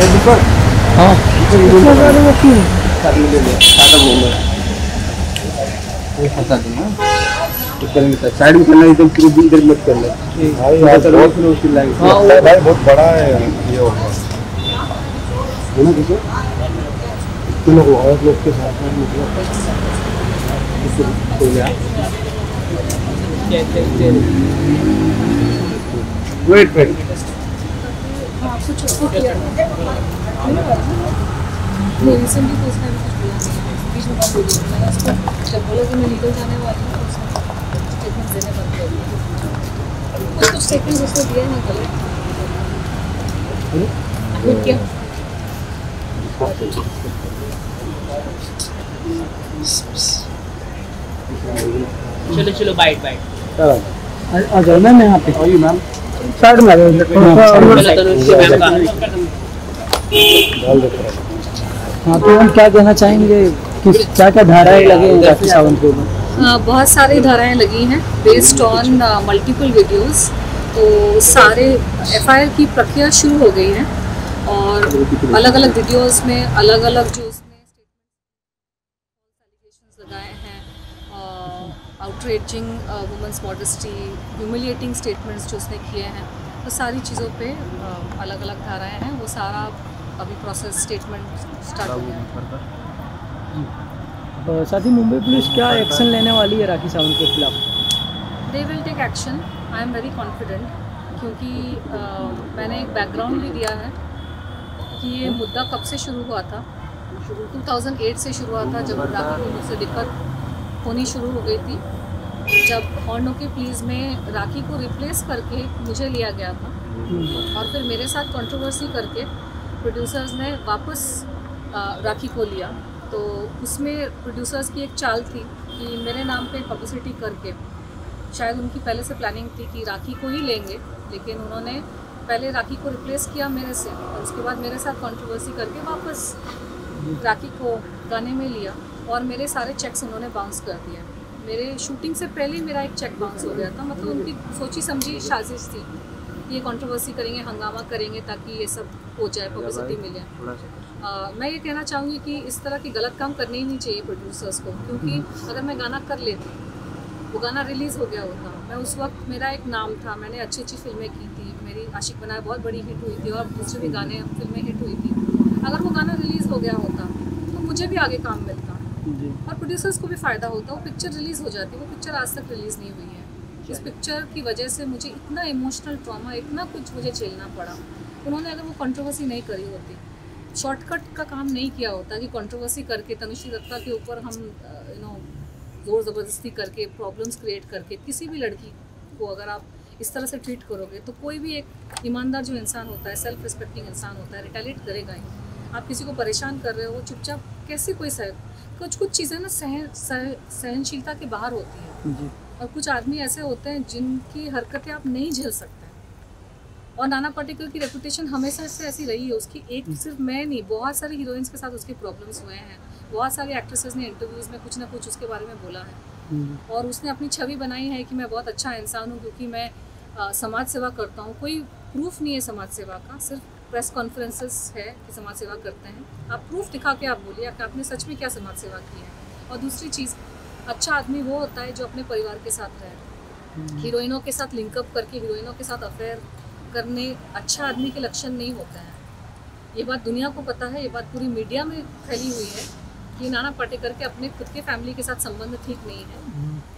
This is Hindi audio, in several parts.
हाँ साइड में करना एकदम पूरी इधर मत करना भाई बहुत बड़ा है ये हो गया है ना किसी लोग और लोग के साथ में मतलब वेट रिसेंटली तो उसने कुछ बोला नहीं, बीच में बात बोली मैंने उसको जब बोला कि मैं लीगल जाने वाली हूँ उसने स्टेटमेंट देने बंद कर दिया। कुछ स्टेटमेंट उसने दिया नहीं गलत क्या चलो चलो बाइट बाइट आ जाओ मैम यहाँ पे आइए मैम साइड में आ जाओ हाँ तो हम क्या कहना चाहेंगे किस क्या क्या धाराएं लगे हैं राखी सावंत के ऊपर? बहुत सारी धाराएं लगी हैं बेस्ड ऑन मल्टीपल वीडियोस। तो सारे एफआईआर की प्रक्रिया शुरू हो गई है और अलग अलग वीडियोस में अलग अलग जो उसने एलिगेशंस लगाए हैं, outraging women's modesty, humiliating statements जो उसने किए हैं, तो सारी चीज़ों पे अलग अलग धाराएं हैं। वो सारा अभी प्रोसेस स्टेटमेंट स्टार्ट हो गया। साथ ही मुंबई पुलिस क्या एक्शन लेने वाली है राखी सावंत के खिलाफ? They will take action, I am very confident, क्योंकि मैंने एक बैकग्राउंड भी दिया है कि ये मुद्दा कब से शुरू हुआ था। 2008 से शुरू हुआ था जब राखी को मुझसे दिक्कत होनी शुरू हो गई थी, जब हॉर्न ओके प्लीज़ में राखी को रिप्लेस करके मुझे लिया गया था और फिर मेरे साथ कंट्रोवर्सी करके प्रोड्यूसर्स ने वापस राखी को लिया। तो उसमें प्रोड्यूसर्स की एक चाल थी कि मेरे नाम पे पब्लिसिटी करके, शायद उनकी पहले से प्लानिंग थी कि राखी को ही लेंगे, लेकिन उन्होंने पहले राखी को रिप्लेस किया मेरे से और उसके बाद मेरे साथ कंट्रोवर्सी करके वापस राखी को गाने में लिया और मेरे सारे चेक्स उन्होंने बाउंस कर दिए। मेरे शूटिंग से पहले ही मेरा एक चेक बाउंस हो गया था। मतलब उनकी सोची समझी साजिश थी, ये कंट्रोवर्सी करेंगे, हंगामा करेंगे ताकि ये सब हो जाए, पब्लिसिटी मिले। मैं ये कहना चाहूँगी कि इस तरह के गलत काम करने ही नहीं चाहिए प्रोड्यूसर्स को, क्योंकि अगर मैं गाना कर लेती, वो गाना रिलीज़ हो गया होता, मैं उस वक्त मेरा एक नाम था, मैंने अच्छी अच्छी फिल्में की थी, मेरी आशिक बनाया बहुत बड़ी हिट हुई थी और दूसरे भी गाने फिल्में हिट हुई थी। अगर वो गाना रिलीज़ हो गया होता तो मुझे भी आगे काम मिलता और प्रोड्यूसर्स को भी फ़ायदा होता। वो पिक्चर रिलीज़ हो जाती, वो पिक्चर आज तक रिलीज़ नहीं हुई है। इस पिक्चर की वजह से मुझे इतना इमोशनल ट्रॉमा, इतना कुछ मुझे झेलना पड़ा। उन्होंने अगर वो कंट्रोवर्सी नहीं करी होती, शॉर्टकट का काम नहीं किया होता कि कंट्रोवर्सी करके तनुश्री दत्ता के ऊपर हम ज़ोर ज़बरदस्ती करके प्रॉब्लम्स क्रिएट करके किसी भी लड़की को अगर आप इस तरह से ट्रीट करोगे तो कोई भी एक ईमानदार जो इंसान होता है, सेल्फ रिस्पेक्टिंग इंसान होता है, रिटेलिएट करेगा ही। आप किसी को परेशान कर रहे हो, वो चुपचाप कैसे कोई कुछ चीज़ें ना सहनशीलता के बाहर होती हैं और कुछ आदमी ऐसे होते हैं जिनकी हरकतें आप नहीं झेल सकते। और नाना पाटेकर की रेपुटेशन हमेशा से ऐसी रही है। उसकी एक सिर्फ मैं नहीं, बहुत सारी हीरोइंस के साथ उसके प्रॉब्लम्स हुए हैं। बहुत सारी एक्ट्रेसेस ने इंटरव्यूज़ में कुछ ना कुछ उसके बारे में बोला है और उसने अपनी छवि बनाई है कि मैं बहुत अच्छा इंसान हूँ क्योंकि मैं समाज सेवा करता हूँ। कोई प्रूफ नहीं है समाज सेवा का, सिर्फ प्रेस कॉन्फ्रेंसेस है कि समाज सेवा करते हैं। आप प्रूफ दिखा के आप बोलिए कि आपने सच में क्या समाज सेवा की है। और दूसरी चीज़, अच्छा आदमी वो होता है जो अपने परिवार के साथ रहे। हीरोइनों के साथ लिंकअप करके हीरोइनों के साथ अफेयर करने अच्छा आदमी के लक्षण नहीं होते हैं। ये बात दुनिया को पता है, ये बात पूरी मीडिया में फैली हुई है कि नाना पाटेकर के अपने खुद के फैमिली के साथ संबंध ठीक नहीं है।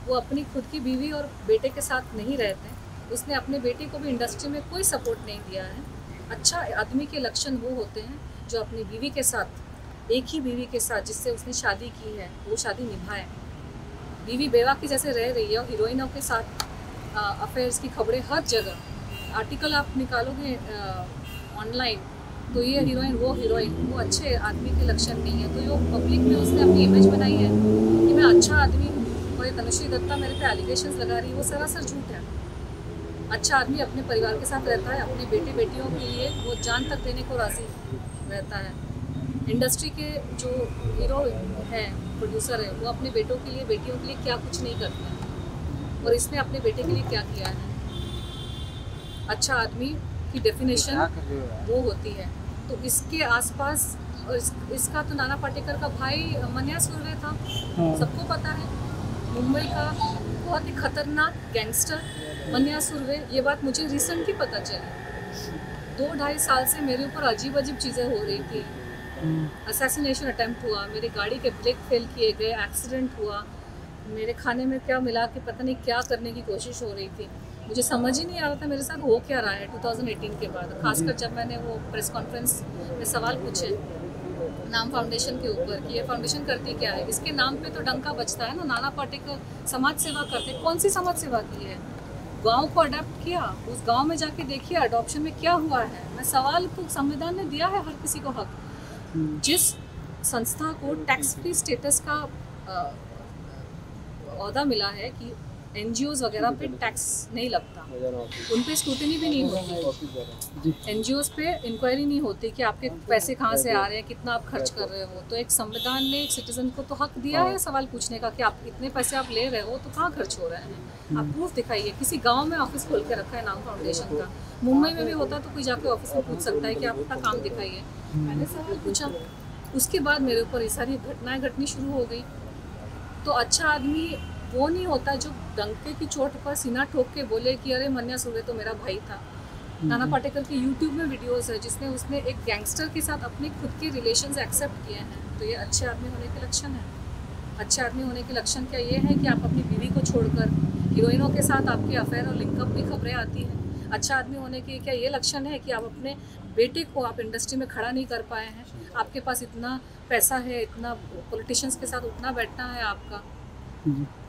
वो अपनी खुद की बीवी और बेटे के साथ नहीं रहते। उसने अपने बेटे को भी इंडस्ट्री में कोई सपोर्ट नहीं दिया है। अच्छा आदमी के लक्षण वो होते हैं जो अपनी बीवी के साथ, एक ही बीवी के साथ जिससे उसने शादी की है, वो शादी निभाए। बीवी बेवा की जैसे रह रही है और हीरोइनों के साथ अफेयर्स की खबरें हर जगह, आर्टिकल आप निकालोगे ऑनलाइन तो ये हीरोइन वो हीरोइन, वो अच्छे आदमी के लक्षण नहीं है। तो जो पब्लिक में उसने अपनी इमेज बनाई है कि मैं अच्छा आदमी हूँ और ये तनुश्री दत्ता मेरे पे एलिगेशंस लगा रही है, वो सरासर झूठ है। अच्छा आदमी अपने परिवार के साथ रहता है, अपने बेटे बेटियों के लिए वो जान तक देने को राजी रहता है। इंडस्ट्री के जो हीरो हैं, प्रोड्यूसर हैं, वो अपने बेटों के लिए, बेटियों के लिए क्या कुछ नहीं करते हैं और इसने अपने बेटे के लिए क्या किया है। अच्छा आदमी की डेफिनेशन वो होती है। तो तो इसके आसपास इसका तो नाना पाटेकर का भाई मन्या सुर्वे था, हाँ। सबको पता है। मुंबई का बहुत ही खतरनाक गैंगस्टर मन्या सुर्वे, ये बात मुझे रिसेंटली पता चली। 2-2.5 साल से मेरे ऊपर अजीब अजीब चीज़ें हो रही थी। असैसिनेशन अटेम्प्ट हुआ, मेरे गाड़ी के ब्रेक फेल किए गए, एक्सीडेंट हुआ, मेरे खाने में क्या मिला कि पता नहीं क्या करने की कोशिश हो रही थी। मुझे समझ ही नहीं आ रहा था मेरे साथ हो क्या रहा है 2018 के बाद, खासकर जब मैंने वो प्रेस कॉन्फ्रेंस में सवाल पूछे नाम फाउंडेशन के ऊपर कि ये फाउंडेशन करती क्या है। इसके नाम पे तो डंका बजता है ना, नाना पाटेकर समाज सेवा करते। कौन सी समाज सेवा की है? गांव को अडॉप्ट किया, उस गांव में जाके देखिए अडॉप्शन में क्या हुआ है। मैं सवाल को, संविधान ने दिया है हर किसी को हक। जिस संस्था को टैक्स फ्री स्टेटस का ओहदा मिला है कि NGOs वगैरह पे टैक्स नहीं लगता, उन पे स्क्रूटनी भी नहीं होती, NGOs पे इंक्वायरी नहीं होती कि आपके पैसे कहाँ से आ रहे हैं, कितना आप खर्च कर रहे हो। तो एक संविधान ने एक सिटीजन को तो हक दिया है सवाल पूछने का कि आप इतने पैसे आप ले रहे हो तो कहाँ खर्च हो रहे हैं, आप प्रूफ दिखाइए। किसी गाँव में ऑफिस खोल के रखा है नाम फाउंडेशन का, मुंबई में भी होता तो कोई जाके ऑफिस में पूछ सकता है कि आप अपना काम दिखाइए। मैंने सवाल पूछा, उसके बाद मेरे ऊपर ये सारी घटनाएं घटनी शुरू हो गई। तो अच्छा आदमी वो नहीं होता जो डंके की चोट पर सीना ठोक के बोले कि अरे मन्या सुर्वे तो मेरा भाई था। नाना पाटेकर के यूट्यूब में वीडियोस है जिसने उसने एक गैंगस्टर के साथ अपने खुद के रिलेशंस एक्सेप्ट किए हैं। तो ये अच्छे आदमी होने के लक्षण है। अच्छे आदमी होने के लक्षण क्या ये है कि आप अपनी बीवी को छोड़कर हीरोइनों के साथ आपके अफेयर और लिंकअप की खबरें आती हैं। अच्छा आदमी होने के क्या ये लक्षण है कि आप अपने बेटे को आप इंडस्ट्री में खड़ा नहीं कर पाए हैं, आपके पास इतना पैसा है, इतना पॉलिटिशियंस के साथ उठना बैठना है आपका,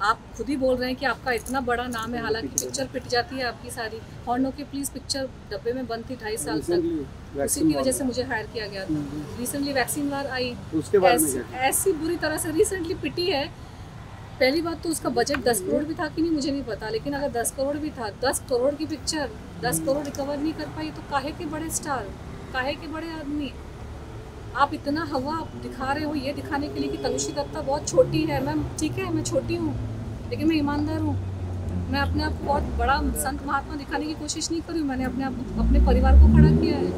आप खुद ही बोल रहे हैं कि आपका इतना बड़ा नाम है, हालांकि पिक्चर पिट जाती है आपकी सारी। हॉर्न की प्लीज पिक्चर डब्बे में बंद थी 2.5 साल तक, उसी की वजह से मुझे हायर किया गया था। रिसेंटली वैक्सीन वार आई, ऐसी बुरी तरह से रिसेंटली पिटी है। पहली बात तो उसका बजट 10 करोड़ भी था कि नहीं मुझे नहीं पता, लेकिन अगर 10 करोड़ भी था, 10 करोड़ की पिक्चर 10 करोड़ रिकवर नहीं कर पाई तो काहे के बड़े स्टार, काहे के बड़े आदमी। आप इतना हवा दिखा रहे हो ये दिखाने के लिए कि तनुश्री दत्ता बहुत छोटी है। मैं ठीक है, मैं छोटी हूँ लेकिन मैं ईमानदार हूँ। मैं अपने आप को बहुत बड़ा संत महात्मा दिखाने की कोशिश नहीं करी। मैंने अपने आप अपने परिवार को खड़ा किया है,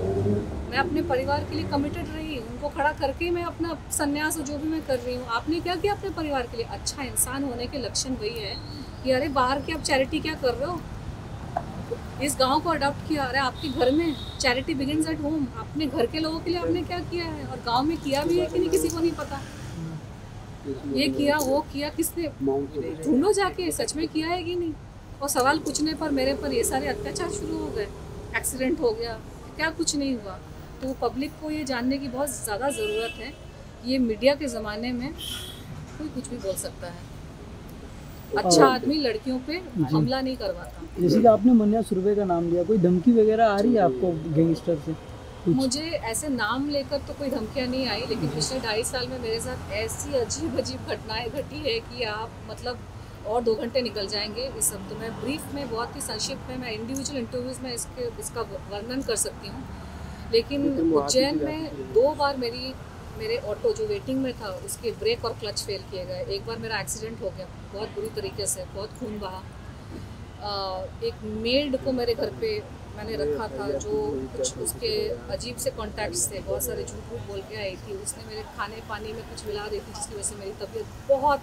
मैं अपने परिवार के लिए कमिटेड रही, उनको खड़ा करके मैं अपना संन्यास जो भी मैं कर रही हूँ। आपने क्या किया अपने परिवार के लिए? अच्छा इंसान होने के लक्षण वही है कि अरे बाहर की आप चैरिटी क्या कर रहे हो, इस गांव को अडॉप्ट किया, अरे आपके घर में चैरिटी बिगिंस एट होम। अपने घर के लोगों के लिए आपने क्या किया है और गांव में किया भी है कि नहीं किसी को नहीं पता। ये किया वो किया, किसने, ढूंढो जाके सच में किया है कि नहीं। और सवाल पूछने पर मेरे पर ये सारे अत्याचार शुरू हो गए, एक्सीडेंट हो गया, क्या कुछ नहीं हुआ। तो पब्लिक को ये जानने की बहुत ज़्यादा ज़रूरत है। ये मीडिया के ज़माने में कोई कुछ भी बोल सकता है। अच्छा आदमी लड़कियों पे हमला नहीं करवाता। जैसे कि आपने मन्या सुर्वे का नाम लिया, कोई धमकी वगैरह आ रही है आपको गैंगस्टर से? मुझे ऐसे नाम लेकर तो कोई धमकियाँ नहीं आई, लेकिन पिछले 2.5 साल में मेरे साथ ऐसी अजीब अजीब घटनाएं घटी है कि आप मतलब और 2 घंटे निकल जाएंगे इस सब। तो मैं ब्रीफ में बहुत ही संक्षिप्त में मैं इंडिविजुअल इंटरव्यूज़ में इसका वर्णन कर सकती हूँ। लेकिन उज्जैन में 2 बार मेरे ऑटो जो वेटिंग में था उसके ब्रेक और क्लच फेल किए गए। एक बार मेरा एक्सीडेंट हो गया बहुत बुरी तरीके से, बहुत खून बहा। एक मेड को मेरे घर पे मैंने रखा था जो कुछ उसके अजीब से कॉन्टैक्ट्स थे, बहुत सारे झूठ बोल के आई थी। उसने मेरे खाने पानी में कुछ मिला दी थी जिसकी वजह से मेरी तबीयत बहुत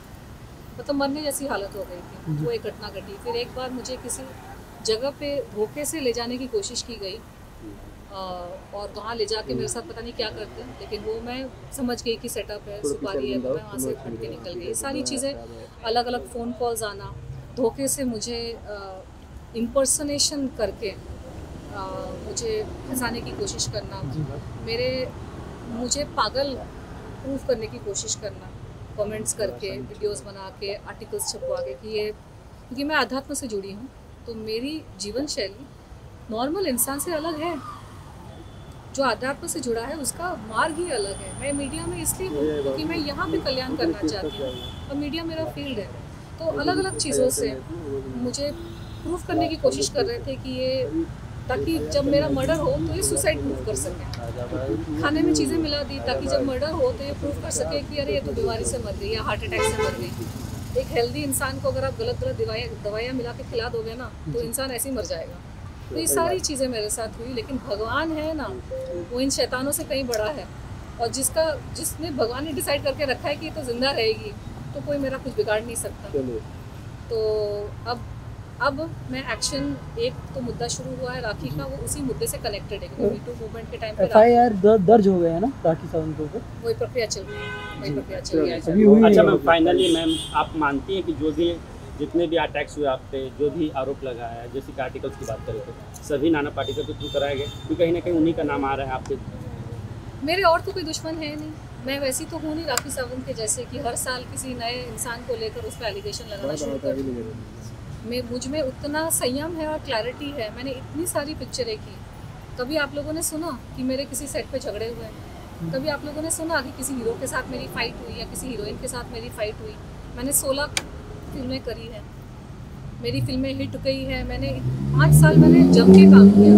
मतलब मरने जैसी हालत हो गई थी। वो एक घटना घटी। फिर एक बार मुझे किसी जगह पे धोखे से ले जाने की कोशिश की गई और वहाँ ले जाके मेरे साथ पता नहीं क्या करते हैं, लेकिन वो मैं समझ गई कि सेटअप है, सुपारी है, तो मैं वहाँ से हट के निकल गई। सारी चीज़ें, अलग अलग फ़ोन कॉल्स आना, धोखे से मुझे इम्पर्सनेशन करके मुझे फंसाने की कोशिश करना, मुझे पागल प्रूफ करने की कोशिश करना, कमेंट्स करके, वीडियोस बना के, आर्टिकल्स छपवा के कि ये, क्योंकि मैं अध्यात्म से जुड़ी हूँ तो मेरी जीवन शैली नॉर्मल इंसान से अलग है। जो अध्यात्म से जुड़ा है उसका मार्ग ही अलग है। मैं मीडिया में इसलिए हूँ क्योंकि मैं यहाँ पे कल्याण करना चाहती हूँ और मीडिया मेरा फील्ड है। तो अलग अलग चीज़ों से मुझे प्रूफ करने की कोशिश कर रहे थे कि ये, ताकि जब मेरा मर्डर हो तो ये सुसाइड प्रूफ कर सके। खाने में चीज़ें मिला दी ताकि जब मर्डर हो तो ये प्रूफ कर सके कि अरे ये तो बीमारी से मर गई या हार्ट अटैक से मर गई। एक हेल्दी इंसान को अगर आप गलत दवाइयाँ मिला के खिला दोगे ना तो इंसान ऐसे ही मर जाएगा। तो ये सारी चीज़ें मेरे साथ हुई, लेकिन भगवान है ना, वो इन शैतानों से कहीं बड़ा है। और जिसने भगवान ने डिसाइड करके रखा है कि ये तो जिंदा रहेगी, तो कोई मेरा कुछ बिगाड़ नहीं सकता। तो अब मैं एक्शन, एक तो मुद्दा शुरू हुआ है राखी का, वो उसी मुद्दे से कनेक्टेड है, क्योंकि मीटू मूवमेंट के टाइम पे FIR दर्ज हो गए हैं ना राखी सावंत के ऊपर? वही प्रक्रिया चल रही है, वही प्रक्रिया चल रही है। अभी हुई अच्छा है। मैम, फाइनली मैम आप मानती हैं कि जो भी जितने भी अटैक्स हुए आप पे, जो भी आरोप लगाया है, जैसे कि आर्टिकल्स की बात करें तो सभी नाना पाटेकर के थ्रू कराए गए, क्योंकि कहीं ना कहीं उन्हीं का नाम आ रहा है आपके? मेरे और तो कोई दुश्मन है नहीं, मैं वैसी तो हूँ नहीं राखी सावंत के जैसे कि हर साल किसी नए इंसान को लेकर उस पर एलिगेशन लगाना शुरू कर दूँ। मुझ में उतना संयम है और क्लैरिटी है। मैंने इतनी सारी पिक्चरें की। कभी आप लोगों ने सुना कि मेरे किसी सेट पे झगड़े हुए हैं? कभी आप लोगों ने सुना कि किसी हीरो के साथ मेरी फाइट हुई या किसी हीरोइन के साथ मेरी फाइट हुई? मैंने 16 फिल्में करी हैं, मेरी फिल्में हिट गई है। मैंने 5 साल मैंने जम के काम किया,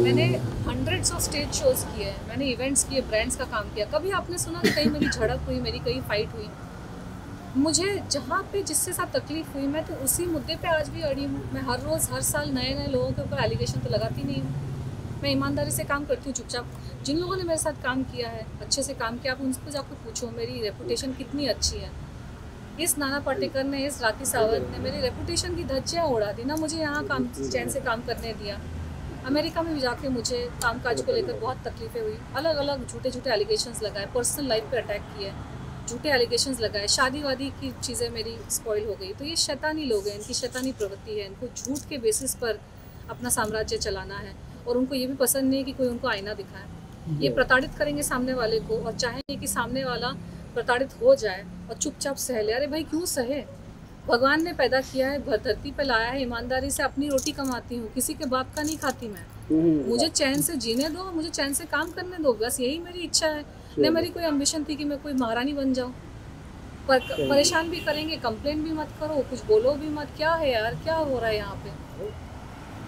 मैंने हंड्रेड्स ऑफ स्टेज शोज किए हैं, मैंने इवेंट्स किए, ब्रांड्स का काम किया। कभी आपने सुना कि कहीं मेरी झड़प हुई, मेरी कहीं फाइट हुई? मुझे जहाँ पे जिससे साथ तकलीफ हुई, मैं तो उसी मुद्दे पे आज भी अड़ी हूँ। मैं हर रोज़ हर साल नए नए लोगों के ऊपर एलिगेशन तो लगाती नहीं हूँ। मैं ईमानदारी से काम करती हूँ चुपचाप। जिन लोगों ने मेरे साथ काम किया है, अच्छे से काम किया, आप उनसे जाकर पूछो मेरी रेपुटेशन कितनी अच्छी है। इस नाना पाटेकर ने, इस राखी सावंत ने मेरी रेपुटेशन की धज्जियाँ उड़ा दी ना। मुझे यहाँ काम चैन से काम करने दिया। अमेरिका में भी जाके मुझे कामकाज को लेकर बहुत तकलीफें हुई। अलग अलग झूठे झूठे एलिगेशंस लगाए, पर्सनल लाइफ पे अटैक किए, झूठे एलिगेशंस लगाए, शादी वादी की चीज़ें मेरी स्पॉइल हो गई। तो ये शैतानी लोग हैं, इनकी शैतानी प्रवृत्ति है। इनको झूठ के बेसिस पर अपना साम्राज्य चलाना है, और उनको ये भी पसंद नहीं कि कोई उनको आईना दिखाए। ये प्रताड़ित करेंगे सामने वाले को, और चाहेंगे कि सामने वाला प्रताड़ित हो जाए और चुपचाप सह ले। अरे भाई क्यों सहे? भगवान ने पैदा किया है, धरती पे लाया है, ईमानदारी से अपनी रोटी कमाती हूँ, किसी के बाप का नहीं खाती मैं। मुझे चैन से जीने दो, मुझे चैन से काम करने दो, बस यही मेरी इच्छा है। न मेरी कोई एम्बिशन थी कि मैं कोई महारानी बन जाऊँ। परेशान भी करेंगे, कंप्लेन भी मत करो, कुछ बोलो भी मत। क्या है यार, क्या हो रहा है यहाँ पे?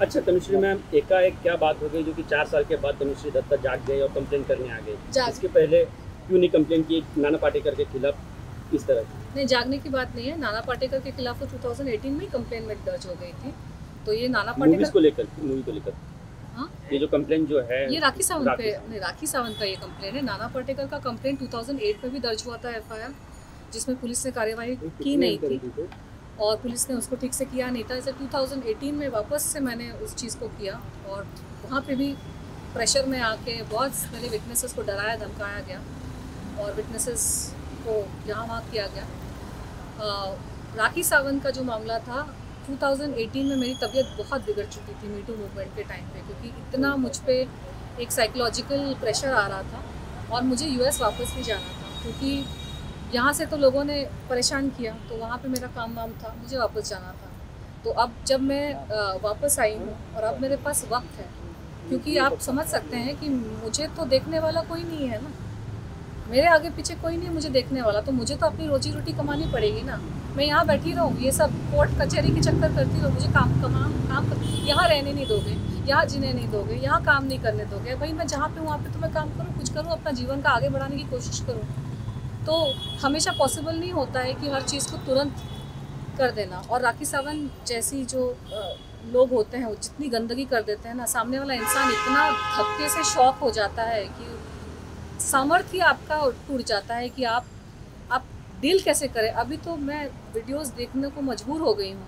अच्छा तनुश्री मैम, एकाएक क्या बात हो गई जो कि 4 साल के बाद तनुश्री दत्ता जाग गई और कंप्लेन करने आ गई? इसके पहले क्यों नहीं कंप्लेन की नाना पाटेकर के खिलाफ इस तरह? नहीं, जागने की बात नहीं है। नाना पाटेकर के खिलाफ तो 2018 में कंप्लेन में दर्ज हो गई थी। तो ये नाना पाटेकर को लेकर, मूवी को लेकर, हाँ, ये जो कंप्लेन जो है ये राखी सावंत पे, नहीं राखी सावंत का ये कंप्लेन है। नाना पाटेकर का कंप्लेन 2008 में भी दर्ज हुआ था FIR, जिसमें पुलिस ने कार्यवाही की नहीं थी और पुलिस ने उसको ठीक से किया नहीं था। इसे 2018 में वापस से मैंने उस चीज़ को किया, और वहाँ पे भी प्रेशर में आके बहुत मेरे विटनेसेस को डराया धमकाया गया, और विटनेसेस को यहाँ वहाँ किया गया। राखी सावंत का जो मामला था, 2018 में मेरी तबीयत बहुत बिगड़ चुकी थी मीटू मूवमेंट के टाइम पे, क्योंकि इतना मुझ पे एक साइकोलॉजिकल प्रेशर आ रहा था, और मुझे US वापस भी जाना था, क्योंकि यहाँ से तो लोगों ने परेशान किया, तो वहाँ पे मेरा काम वाम था, मुझे वापस जाना था। तो अब जब मैं वापस आई हूँ और अब मेरे पास वक्त है, क्योंकि आप समझ सकते हैं कि मुझे तो देखने वाला कोई नहीं है ना, मेरे आगे पीछे कोई नहीं है मुझे देखने वाला, तो मुझे तो अपनी रोजी रोटी कमानी पड़ेगी ना। मैं यहाँ बैठी रहूँ, ये सब कोर्ट कचहरी के चक्कर करती रहूँ, मुझे यहाँ रहने नहीं दोगे, यहाँ जीने नहीं दोगे, यहाँ काम नहीं करने दोगे। भाई मैं जहाँ पे हूँ वहाँ पे तो मैं काम करूँ, कुछ करूँ, अपना जीवन का आगे बढ़ाने की कोशिश करूँ। तो हमेशा पॉसिबल नहीं होता है कि हर चीज़ को तुरंत कर देना। और राखी सावंत जैसी जो लोग होते हैं, वो जितनी गंदगी कर देते हैं ना, सामने वाला इंसान इतना धक्के से शॉक हो जाता है कि सामर्थ्य आपका टूट जाता है कि आप डील कैसे करें। अभी तो मैं वीडियोस देखने को मजबूर हो गई हूँ,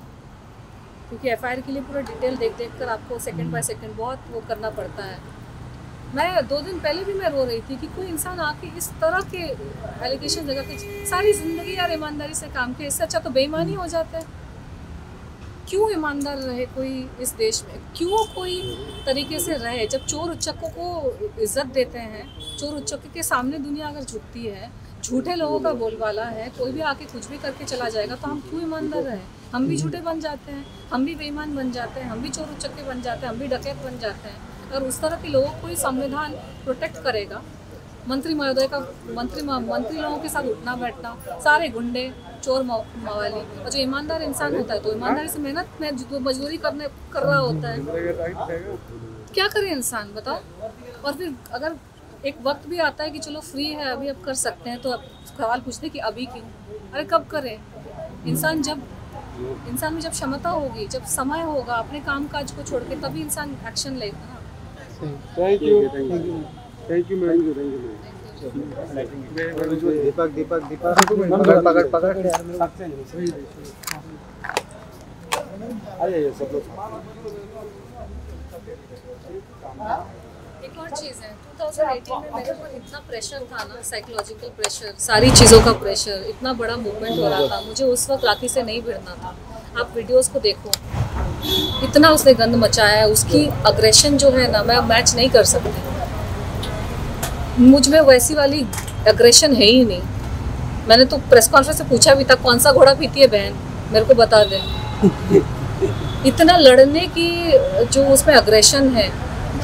क्योंकि FIR के लिए पूरा डिटेल देख कर आपको सेकंड बाय सेकंड बहुत वो करना पड़ता है। मैं 2 दिन पहले भी मैं रो रही थी कि कोई इंसान आके इस तरह के एलिगेशन लगा के सारी ज़िंदगी यार ईमानदारी से काम किया, इससे अच्छा तो बेईमानी हो जाता है। क्यों ईमानदार रहे कोई इस देश में? क्यों कोई तरीके से रहे? जब चोर उच्चकों को इज्जत देते हैं, चोर उच्चकों के सामने दुनिया अगर झुकती है, झूठे लोगों का बोलबाला है, कोई भी आके कुछ भी करके चला जाएगा, तो हम क्यों ईमानदार रहे? हम भी झूठे बन जाते हैं, हम भी बेईमान बन जाते हैं, हम भी चोर उच्चके बन जाते हैं, हम भी डकैत बन जाते हैं। अगर उस तरह के लोगों को ही संविधान प्रोटेक्ट करेगा, मंत्री महोदय का मंत्री लोगों के साथ उठना बैठना, सारे गुंडे चोर मवाली, और जो ईमानदार इंसान होता है तो ईमानदारी से मेहनत में मजदूरी कर रहा होता है, क्या करे इंसान बताओ। और फिर अगर एक वक्त भी आता है कि चलो फ्री है अभी अब कर सकते हैं, तो अब सवाल पूछते कि अभी क्यों? अरे कब करें? इंसान जब इंसान में जब क्षमता होगी, जब समय होगा, अपने काम काज को छोड़ के तभी इंसान एक्शन लेगा ना। Thank you thank you ma'am. Deepak Deepak Deepak पकड़ पकड़ पकड़ आइए सब लोग। एक और चीज़ है, 2018 में मेरे ऊपर इतना प्रेशर था ना, साइकोलॉजिकल प्रेशर, सारी चीज़ों का प्रेशर, इतना बड़ा मूवमेंट हो रहा था, मुझे उस वक्त राखी से नहीं भिड़ना था। आप वीडियोस को देखो, इतना उसने गंद मचाया है, उसकी अग्रेशन जो है ना, मैं मैच नहीं कर सकती। मुझ में वैसी वाली अग्रेशन है ही नहीं। मैंने तो प्रेस कॉन्फ्रेंस से पूछा भी था, कौन सा घोड़ा पीती है बहन, मेरे को बता दे। इतना लड़ने की जो उसमें अग्रेशन है,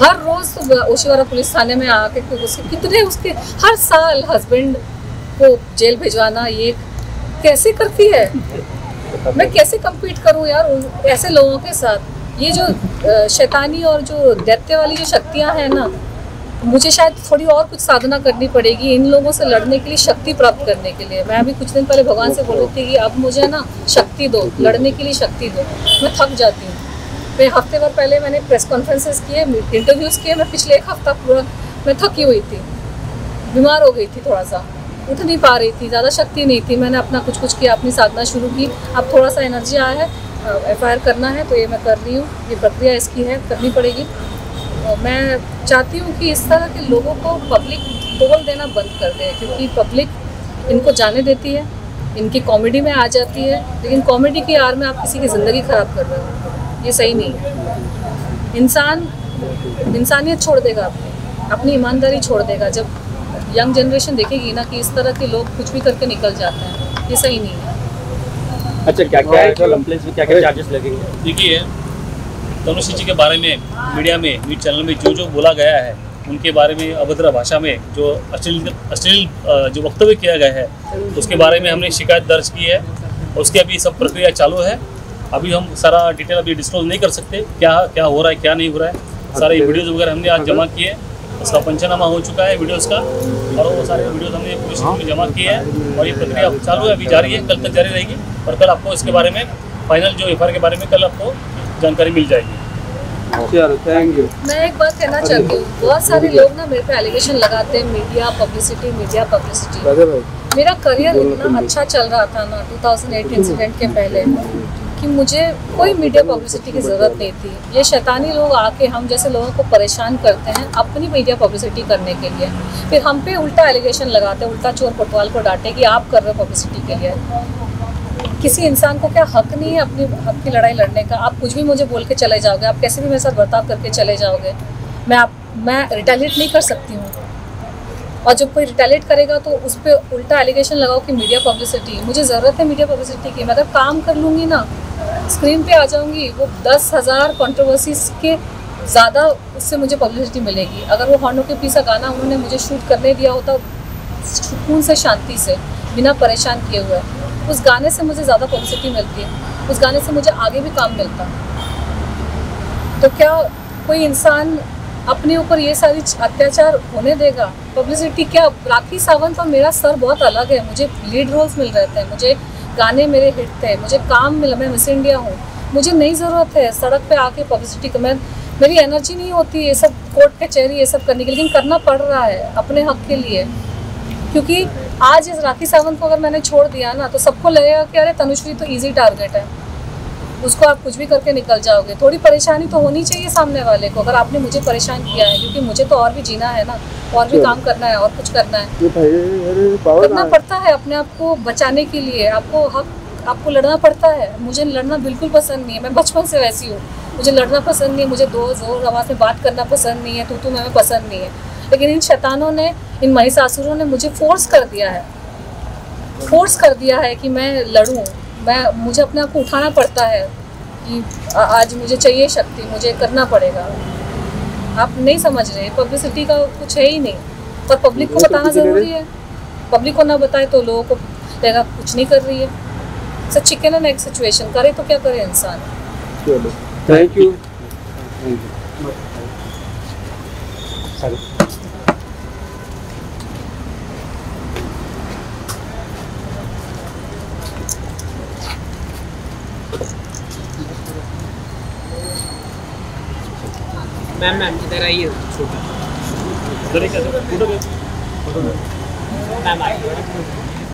हर रोज तो ओशीवारा पुलिस थाने में आके उसके कितने, उसके हर साल हस्बैंड को जेल भिजवाना, ये कैसे करती है? मैं कैसे compete करूं यार ऐसे लोगों के साथ? ये जो शैतानी और जो दैत्य वाली जो शक्तियां हैं ना, मुझे शायद थोड़ी और कुछ साधना करनी पड़ेगी इन लोगों से लड़ने के लिए, शक्ति प्राप्त करने के लिए। मैं अभी कुछ दिन पहले भगवान से बोल रही थी कि अब मुझे ना शक्ति दो, लड़ने के लिए शक्ति दो। मैं थक जाती हूँ। मैं हफ्ते भर पहले मैंने प्रेस कॉन्फ्रेंसेस किए, इंटरव्यूज़ किए। मैं पिछले एक हफ्ता पूरा मैं थकी हुई थी, बीमार हो गई थी, थोड़ा सा उठ नहीं पा रही थी, ज़्यादा शक्ति नहीं थी। मैंने अपना कुछ किया, अपनी साधना शुरू की। अब थोड़ा सा एनर्जी आया है, FIR करना है तो ये मैं कर रही हूँ। ये प्रक्रिया इसकी है, करनी पड़ेगी। मैं चाहती हूँ कि इस तरह के लोगों को पब्लिक बोल देना बंद कर दे, क्योंकि पब्लिक इनको जाने देती है, इनकी कॉमेडी में आ जाती है, लेकिन कॉमेडी की आड़ में आप किसी की ज़िंदगी ख़राब कर रहे हो, ये सही नहीं है। इंसान इंसानियत छोड़ देगा, अपनी ईमानदारी छोड़ देगा जब यंग जनरेशन देखेगी ना कि इस तरह के लोग कुछ भी करके निकल जाते हैं, ये सही नहीं है। अच्छा, क्या क्या कंप्लेंट्स में क्या क्या चार्जेस लगेंगे? देखिए, तनुश्री जी के बारे में मीडिया में, न्यूज़ चैनल में जो बोला गया है, उनके बारे में अभद्र भाषा में जो अश्लील जो वक्तव्य किया गया है, उसके बारे में हमने शिकायत दर्ज की है। उसकी अभी सब प्रक्रिया चालू है। अभी हम सारा डिटेल अभी डिस्क्लोज नहीं कर सकते, क्या हो रहा है क्या नहीं हो रहा है। सारे वीडियोज़ वगैरह हमने आज जमा किए, उसका पंचनामा हो चुका है वीडियोज़ का, और वो सारे वीडियोज़ हमने पुलिस में जमा किए हैं और ये प्रक्रिया चालू है, अभी जारी है, कल तक जारी रहेगी। और कल आपको इसके बारे में फाइनल जो FIR के बारे में कल आपको जानकारी मिल जाएगी। चलो, थैंक यू। मैं एक बात कहना चाहती हूँ, बहुत सारे लोग ना मेरे पे एलिगेशन लगाते हैं, मीडिया पब्लिसिटी। मेरा करियर इतना अच्छा चल रहा था ना 2008 इंसिडेंट के पहले, कि मुझे कोई मीडिया पब्लिसिटी की ज़रूरत नहीं थी। ये शैतानी लोग आके हम जैसे लोगों को परेशान करते हैं अपनी मीडिया पब्लिसिटी करने के लिए, फिर हम पे उल्टा एलिगेशन लगाते हैं, उल्टा चोर पटवाल को डांटे कि आप कर रहे हो पब्लिसिटी के लिए। किसी इंसान को क्या हक नहीं है अपनी हक की लड़ाई लड़ने का? आप कुछ भी मुझे बोल के चले जाओगे, आप कैसे भी मेरे साथ बर्ताव करके चले जाओगे, मैं रिटेलिएट नहीं कर सकती हूँ। और जब कोई रिटेलिएट करेगा तो उस पर उल्टा एलिगेशन लगाओ कि मीडिया पब्लिसिटी। मुझे ज़रूरत है मीडिया पब्लिसिटी की। मैं अगर काम कर लूँगी ना, स्क्रीन पे आ जाऊँगी, वो 10,000 कंट्रोवर्सीज के ज़्यादा उससे मुझे पब्लिसिटी मिलेगी। अगर वो हॉर्नों के पीछे गाना उन्होंने मुझे शूट करने दिया होता सुकून से, शांति से, बिना परेशान किए हुए, उस गाने से मुझे ज़्यादा पब्लिसिटी मिलती है, उस गाने से मुझे आगे भी काम मिलता। तो क्या कोई इंसान अपने ऊपर ये सारी अत्याचार होने देगा? पब्लिसिटी क्या? राखी सावंत और मेरा सर बहुत अलग है। मुझे लीड रोल्स मिल रहे थे, मुझे गाने मेरे हिट थे, मुझे काम मिला, मैं मिस इंडिया हूँ। मुझे नहीं ज़रूरत है सड़क पे आके पब्लिसिटी का। मेरी एनर्जी नहीं होती ये सब कोर्ट कचहरी ये सब करने के लिए, लेकिन करना पड़ रहा है अपने हक के लिए। क्योंकि आज इस राखी सावंत को अगर मैंने छोड़ दिया ना, तो सबको लगेगा कि अरे तनुश्री तो ईजी टारगेट है, उसको आप कुछ भी करके निकल जाओगे। थोड़ी परेशानी तो होनी चाहिए सामने वाले को, अगर आपने मुझे परेशान किया है, क्योंकि मुझे तो और भी जीना है ना, और भी काम करना है, और कुछ करना है, करना पड़ता है अपने आप को बचाने के लिए। आपको लड़ना पड़ता है। मुझे लड़ना बिल्कुल पसंद नहीं है, मैं बचपन से वैसी हूँ। मुझे लड़ना पसंद नहीं है, मुझे जोर आवाज़ में बात करना पसंद नहीं है, तू मैं पसंद नहीं है। लेकिन इन शैतानों ने, इन महिषासुरों ने मुझे फोर्स कर दिया है कि मैं लड़ूं। मुझे अपने आप को उठाना पड़ता है कि आज मुझे चाहिए शक्ति, मुझे करना पड़ेगा। आप नहीं समझ रहे, पब्लिसिटी का कुछ है ही नहीं, पर पब्लिक को बताना ज़रूरी है। पब्लिक को ना बताए तो लोगों को लगेगा कुछ नहीं कर रही है। सच चिकन एंड एग सिचुएशन, करे तो क्या करे इंसान। Thank you. मैम मैम इधर आइए उधर ही कैसे फोटो मैम आइए